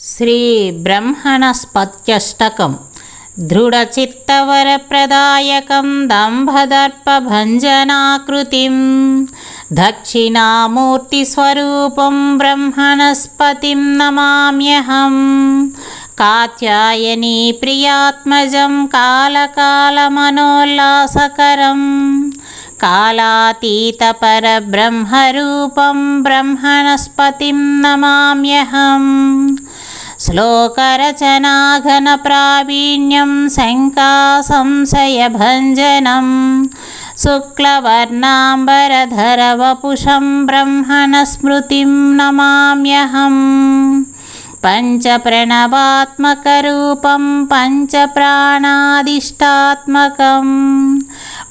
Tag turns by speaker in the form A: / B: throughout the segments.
A: శ్రీ బ్రహ్మణస్పత్యష్టకం దృఢచిత్తవరప్రదాయకం దంభదర్పభంజనాకృతిం దక్షిణామూర్తిస్వరూపం బ్రహ్మణస్పతిం నమామ్యహం. కాత్యాయనీ ప్రియాత్మజం కాలకాలమనోల్లాసకరం కాలాతీతపరబ్రహ్మరూపం బ్రహ్మణస్పతిం నమామ్యహం. శ్లోకరచనాఘనప్రావీణ్యం శంకాసంశయభంజనం శుక్లవర్ణాంబరధరవపుషం బ్రహ్మణస్మృతిం నమామ్యహం. పంచప్రణవాత్మకరూపం పంచప్రాణాదిష్టాత్మకం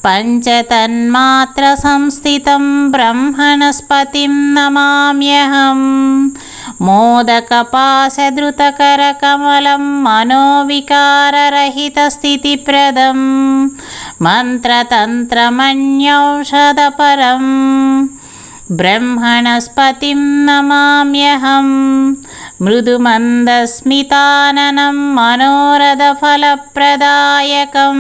A: పంచతన్మాత్రసంస్థితం బ్రహ్మణస్పతిం నమామ్యహం. మోదకపాశధృతకరకమలం మనోవికారరహితస్థితిప్రదం మంత్రతంత్రమన్యౌషధపరం బ్రహ్మణస్పతిం నమామ్యహం. మృదుమందస్మితాననం మనోరథఫలప్రదాయకం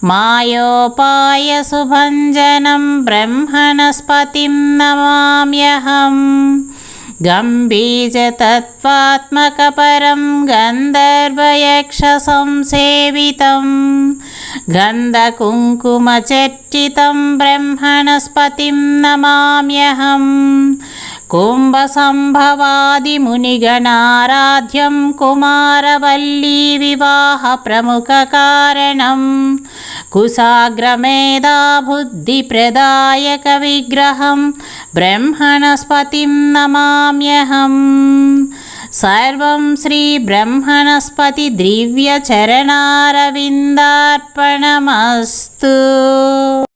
A: మాయోపాయసుభంజనం బ్రహ్మణస్పతిం నమామ్యహం. గంభీజతత్వాత్మకపరం గంధర్వయక్షసంసేవితం గంధకుంకుమచర్చితం బ్రహ్మణస్పతిం నమామ్యహం. కుంభసంభవాదిమునిగణారాధ్యం కుమారవల్లీ వివాహ ప్రముఖకారణం కుశాగ్రమేధాబుద్ధిప్రదాయక విగ్రహం బ్రహ్మణస్పతిం నమామ్యహం. సర్వం శ్రీ బ్రహ్మణస్పతి దివ్యచరణారవిందార్పణమస్తు.